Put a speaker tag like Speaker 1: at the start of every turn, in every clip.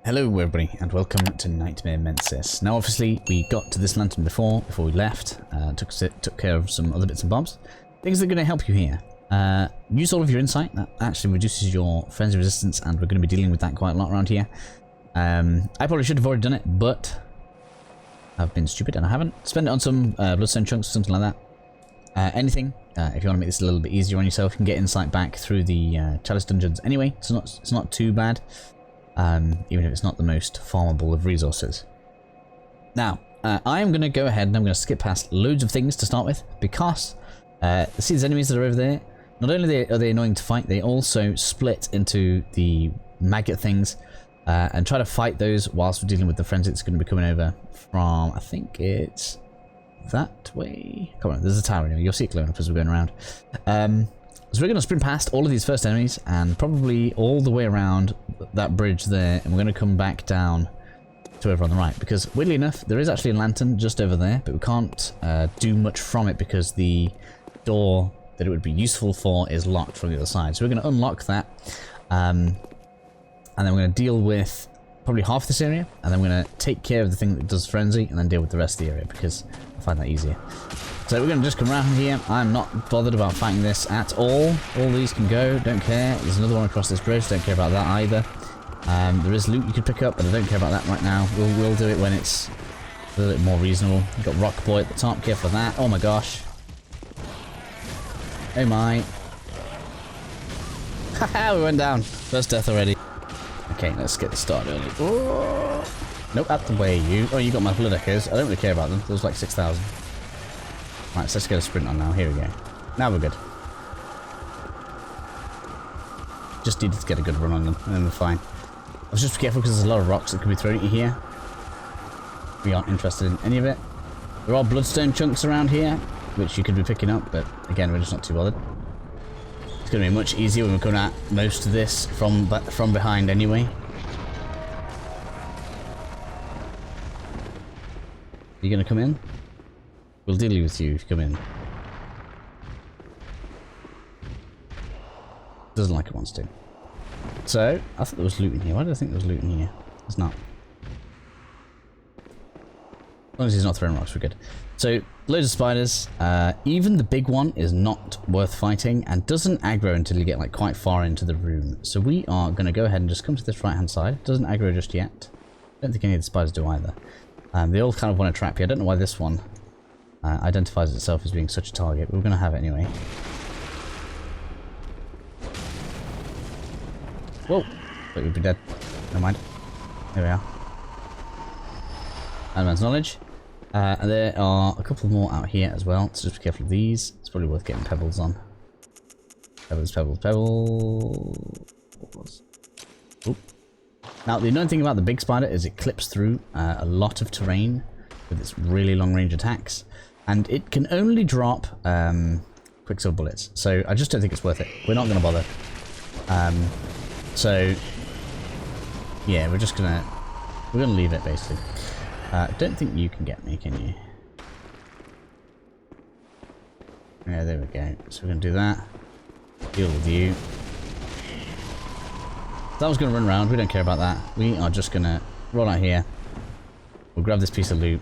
Speaker 1: Hello everybody and welcome to Nightmare Mensis. Now obviously we got to this lantern before we left, took care of some other bits and bobs. Things that are going to help you here. Use all of your insight, that actually reduces your frenzy resistance and we're going to be dealing with that quite a lot around here. I probably should have already done it, but I've been stupid and I haven't. Spend it on some bloodstone chunks or something like that. Anything, if you want to make this a little bit easier on yourself, you can get insight back through the chalice dungeons anyway, it's not too bad. Even if it's not the most farmable of resources. Now, I am going to go ahead and I'm going to skip past loads of things to start with, because see these enemies that are over there? Not only are they annoying to fight, they also split into the maggot things, and try to fight those whilst we're dealing with the frenzy that's going to be coming over from, I think it's that way. Come on, there's a tower anyway, you'll see it glowing up as we're going around. So we're going to sprint past all of these first enemies and probably all the way around that bridge there, and we're going to come back down to over on the right, because weirdly enough there is actually a lantern just over there, but we can't do much from it because the door that it would be useful for is locked from the other side. So we're going to unlock that, and then we're going to deal with probably half this area, and then we're going to take care of the thing that does frenzy and then deal with the rest of the area because I find that easier. So we're going to just come around here. I'm not bothered about fighting this at all. All these can go, don't care. There's another one across this bridge, don't care about that either. There is loot you could pick up, but I don't care about that right now. We'll do it when it's a little bit more reasonable. We've got Rock Boy at the top, careful of that. Oh my gosh. Oh my. Haha, we went down. First death already. Okay, let's get started early. Oh. Nope, out the way you. Oh, you got my blood echoes. I don't really care about them. There's like 6,000. Right, so let's get a sprint on now. Here we go. Now we're good. Just needed to get a good run on them, and then we're fine. I was just careful because there's a lot of rocks that could be thrown at you here. We aren't interested in any of it. There are bloodstone chunks around here, which you could be picking up, but again, we're just not too bothered. It's going to be much easier when we're coming at most of this from behind anyway. Are you going to come in? We'll deal with you if you come in. Doesn't like it wants to. So, I thought there was loot in here. Why did I think there was loot in here? There's not. As long as he's not throwing rocks, we're good. So, loads of spiders. Even the big one is not worth fighting and doesn't aggro until you get like quite far into the room. So we are going to go ahead and just come to this right hand side. Doesn't aggro just yet. Don't think any of the spiders do either. They all kind of want to trap you. I don't know why this one identifies itself as being such a target, but we're going to have it anyway. Whoa! But we'd be dead. Never mind. There we are. Adamant's knowledge. And there are a couple more out here as well, so just be careful of these. It's probably worth getting pebbles on. Pebbles, pebbles, pebbles. Oop. Now, the annoying thing about the big spider is it clips through a lot of terrain with its really long range attacks. And it can only drop quicksilver bullets, so I just don't think it's worth it. We're not going to bother. So yeah, we're gonna leave it basically. I don't think you can get me, can you? Yeah, there we go. So we're gonna do that. Deal with you. That was gonna run around. We don't care about that. We are just gonna roll out here. We'll grab this piece of loot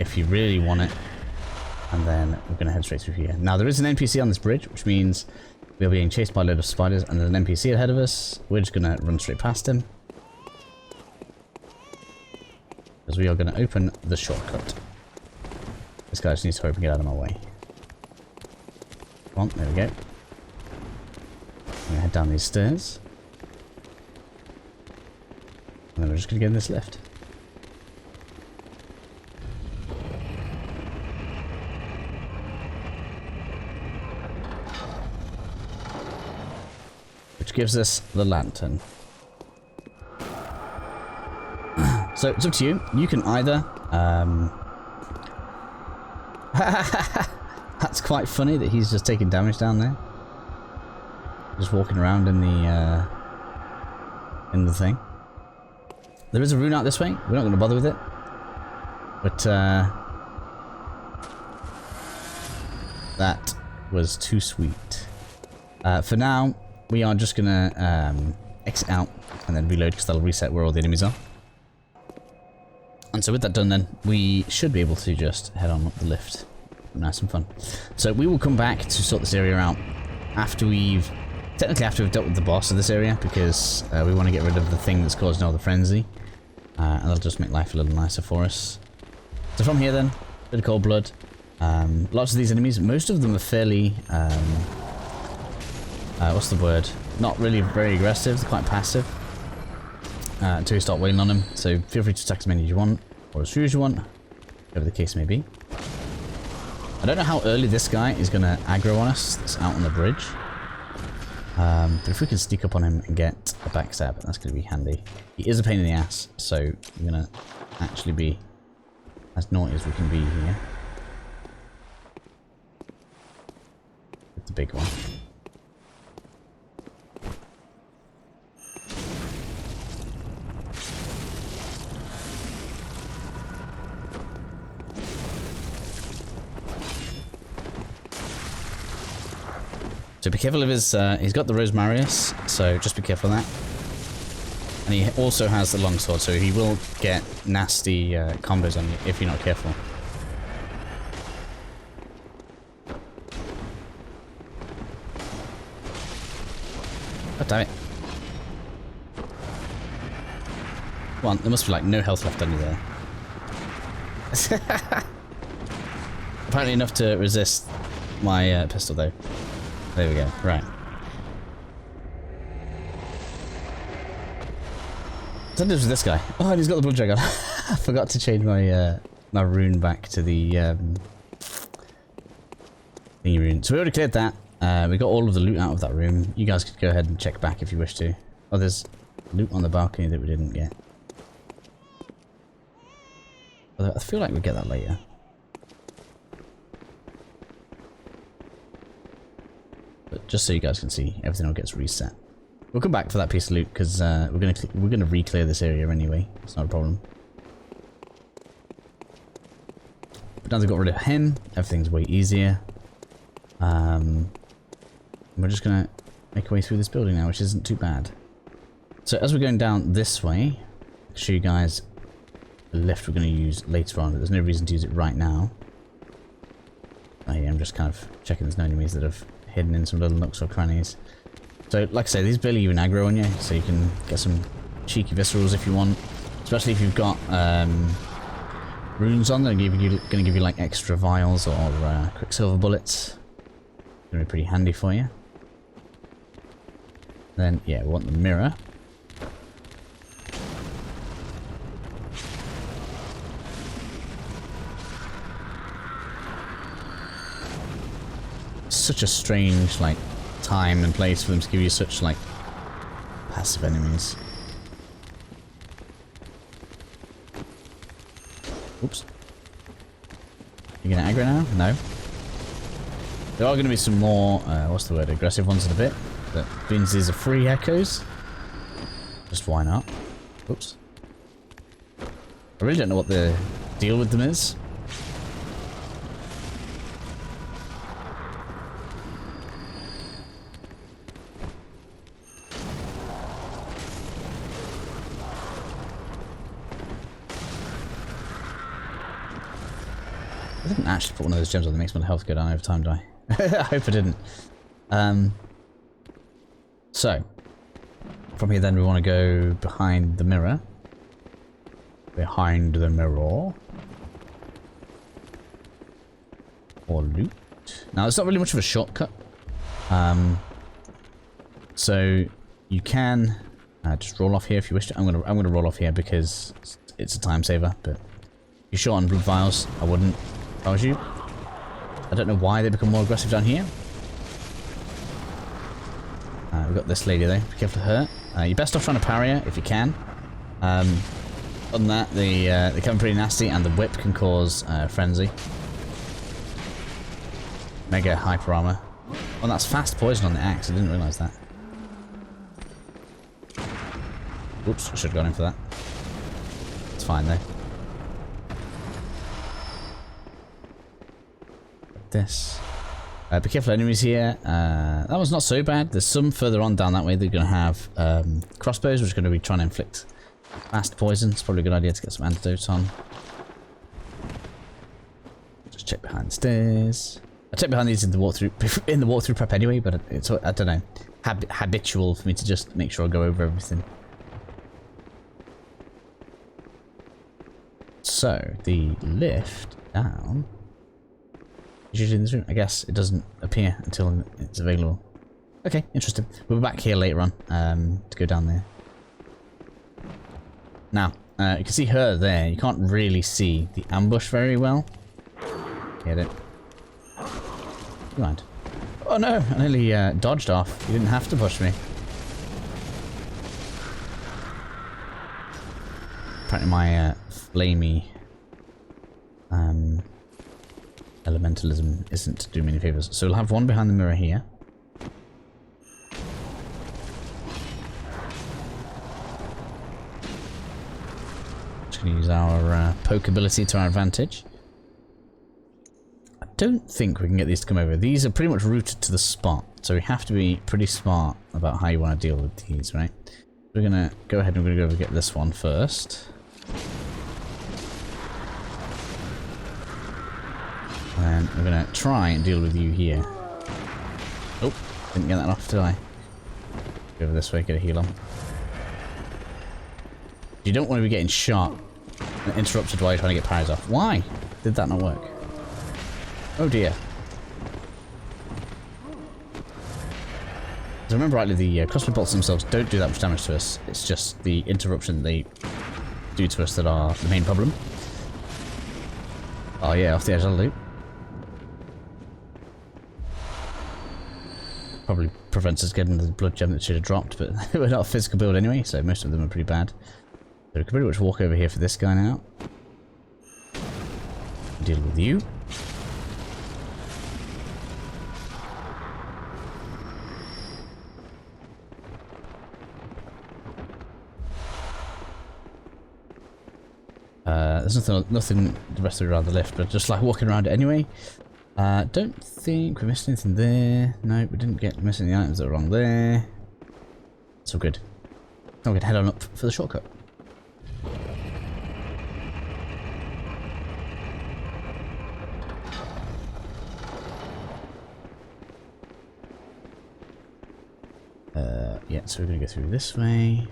Speaker 1: if you really want it. And then we're going to head straight through here. Now, there is an NPC on this bridge, which means we're being chased by a load of spiders, and there's an NPC ahead of us. We're just going to run straight past him, because we are going to open the shortcut. This guy just needs to hurry up and get out of my way. Come on, there we go. I'm going to head down these stairs. And then we're just going to get in this lift. Gives us the lantern. So it's up to you. You can either that's quite funny that he's just taking damage down there, just walking around in the thing. There is a rune out this way. We're not going to bother with it, but that was too sweet. For now we are just gonna exit out, and then reload because that'll reset where all the enemies are. And so with that done then, we should be able to just head on up the lift. Nice and fun. So we will come back to sort this area out after we've dealt with the boss of this area, because we want to get rid of the thing that's causing all the frenzy. And that'll just make life a little nicer for us. So from here then, bit of cold blood. Lots of these enemies, most of them are fairly, what's the word? Not really very aggressive, they're quite passive. Until you start wailing on them. So feel free to attack as many as you want, or as few as you want, whatever the case may be. I don't know how early this guy is going to aggro on us that's out on the bridge. But if we can sneak up on him and get a backstab, that's going to be handy. He is a pain in the ass, so we're going to actually be as naughty as we can be here. With the big one. So be careful of his, he's got the Rosemarius, so just be careful of that. And he also has the longsword, so he will get nasty combos on you if you're not careful. Oh, damn it. Well, there must be like no health left on you there. Apparently enough to resist my pistol though. There we go, right. What is with this guy? Oh, and he's got the blood dragon. I forgot to change my my rune back to the thingy rune. So we already cleared that. We got all of the loot out of that room. You guys could go ahead and check back if you wish to. Oh, there's loot on the balcony that we didn't get. Although I feel like we'll get that later. But just so you guys can see, everything all gets reset. We'll come back for that piece of loot because we're gonna re-clear this area anyway. It's not a problem. But now they've got rid of him, everything's way easier. We're just gonna make our way through this building now, which isn't too bad. So as we're going down this way, I'll show you guys the lift we're gonna use later on. But there's no reason to use it right now. Oh yeah, I'm just kind of checking there's no enemies that have hidden in some little nooks or crannies. So, like I say, these barely even aggro on you, so you can get some cheeky viscerals if you want. Especially if you've got runes on, they're gonna give you like extra vials or quicksilver bullets. Gonna be pretty handy for you. Then, yeah, we want the mirror. Such a strange, like, time and place for them to give you such, like, passive enemies. Oops. You gonna aggro now? No. There are gonna be some more, what's the word, aggressive ones in a bit. That means these are free echoes. Just why not? Oops. I really don't know what the deal with them is. I didn't actually put one of those gems on that makes my health go down over time, do I? I hope I didn't. So, from here then we want to go behind the mirror. Behind the mirror. Or loot. Now, it's not really much of a shortcut. So, you can just roll off here if you wish to. I'm gonna roll off here because it's a time saver, but if you're short on blood vials, I wouldn't. If I was you. I don't know why they become more aggressive down here. We've got this lady though. Be careful of her. You're best off trying to parry her if you can. Other than that, they come pretty nasty, and the whip can cause frenzy. Mega hyper armor. Oh, that's fast poison on the axe. I didn't realise that. Oops, I should have gone in for that. It's fine though. This. Be careful enemies here. That one's not so bad. There's some further on down that way. They're going to have crossbows, which are going to be trying to inflict fast poison. It's probably a good idea to get some antidotes on. Just check behind the stairs. I check behind these in the walkthrough prep anyway, but it's, I don't know, habitual for me to just make sure I go over everything. So the lift down is usually in this room. I guess it doesn't appear until it's available. Okay, interesting. We'll be back here later on to go down there. Now, you can see her there. You can't really see the ambush very well. Get it? Come on. Oh no, I nearly dodged off. You didn't have to push me. Apparently my flamey elementalism isn't doing me any favours. So we'll have one behind the mirror here. Just going to use our poke ability to our advantage. I don't think we can get these to come over. These are pretty much rooted to the spot, so we have to be pretty smart about how you want to deal with these, right? We're going to go ahead and we're going to go over and get this one first. And we're going to try and deal with you here. Oh, didn't get that off, did I? Go over this way, get a heal on. You don't want to be getting shot and interrupted while you're trying to get parries off. Why did that not work? Oh dear. As I remember rightly, the crossbow bolts themselves don't do that much damage to us. It's just the interruption they do to us that are the main problem. Oh yeah, off the edge of the loop. Probably prevents us getting the blood gem that should have dropped, but we're not a physical build anyway, so most of them are pretty bad. So we can pretty much walk over here for this guy now. Deal with you. There's nothing the rest of the way around the lift, but just like walking around it anyway. Don't think we missed anything there. No, we didn't miss any items that were wrong there. It's all good. Now we can head on up for the shortcut. Yeah, so we're going to go through this way.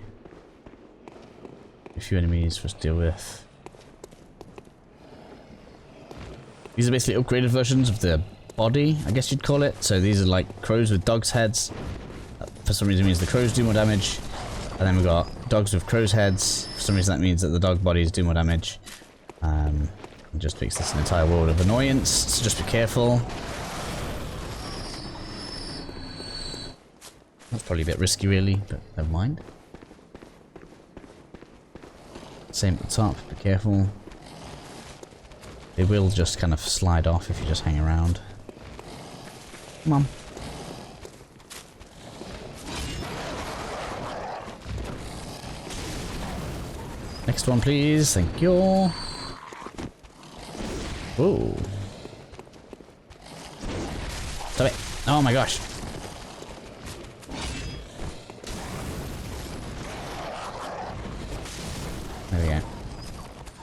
Speaker 1: A few enemies for us to deal with. These are basically upgraded versions of the body, I guess you'd call it. So these are like crows with dogs' heads. For some reason it means the crows do more damage. And then we've got dogs with crows' heads. For some reason that means that the dog bodies do more damage. It just makes this an entire world of annoyance, so just be careful. That's probably a bit risky really, but never mind. Same at the top, be careful. They will just kind of slide off if you just hang around. Come on. Next one, please. Thank you. Ooh. Stop it. Oh my gosh. There we go.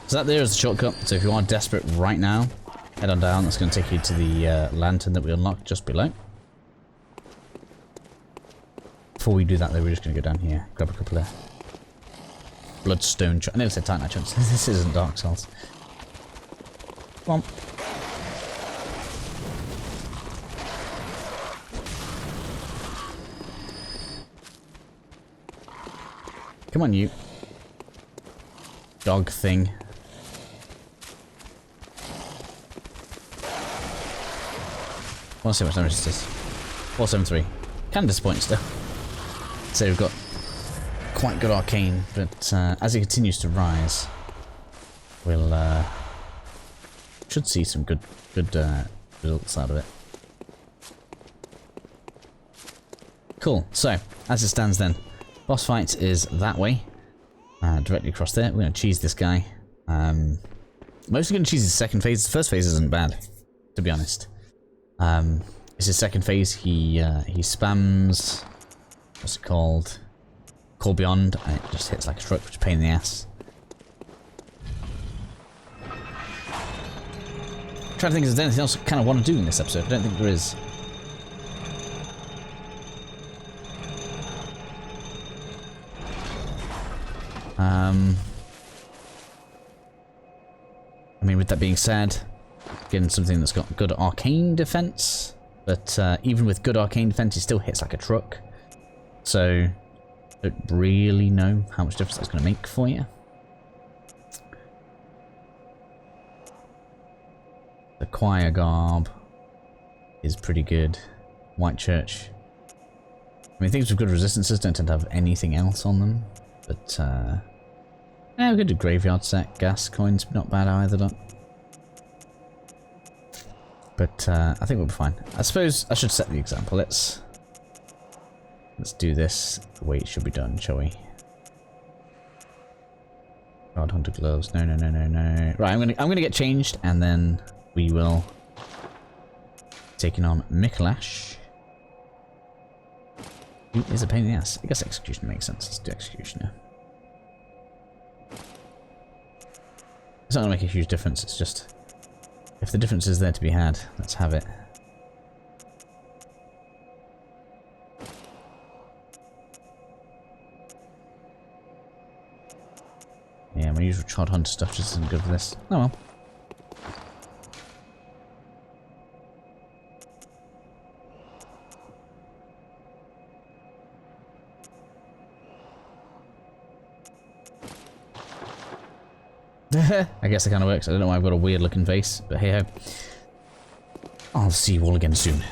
Speaker 1: So that there is the shortcut. So if you are desperate right now, head on down. That's going to take you to the lantern that we unlocked just below. Before we do that though, we're just going to go down here, grab a couple of bloodstone chunks. I nearly said titanite chunks. This isn't Dark Souls. Come on. Come on, you. Dog thing. I want to see how much damage this does. 473. Kind of disappointing still. So we've got quite good arcane, but as it continues to rise, we'll should see some good results out of it. Cool. So as it stands, then, boss fight is that way, directly across there. We're going to cheese this guy. Mostly going to cheese his second phase. The first phase isn't bad, to be honest. It's his second phase. He spams, what's it called? Call Beyond, and it just hits like a truck, which is a pain in the ass. I'm trying to think if there's anything else I kind of want to do in this episode. I don't think there is. I mean, with that being said, getting something that's got good arcane defense, but even with good arcane defense, it still hits like a truck. So, I don't really know how much difference that's going to make for you. The choir garb is pretty good. White Church. I mean, things with good resistances don't tend to have anything else on them, but yeah, we could do graveyard set. Gas coins, not bad either. Don't. But I think we'll be fine. I suppose I should set the example. Let's do this the way it should be done, shall we? God, Hunter gloves. No, no, no, no, no. Right, I'm gonna get changed, and then we will taking on Micolash. Who is a pain in the ass? I guess execution makes sense. Let's do executioner. It's not gonna make a huge difference. It's just if the difference is there to be had, let's have it. Yeah, my usual Child Hunter stuff just isn't good for this. Oh well. I guess it kind of works. I don't know why I've got a weird looking face, but hey ho. I'll see you all again soon.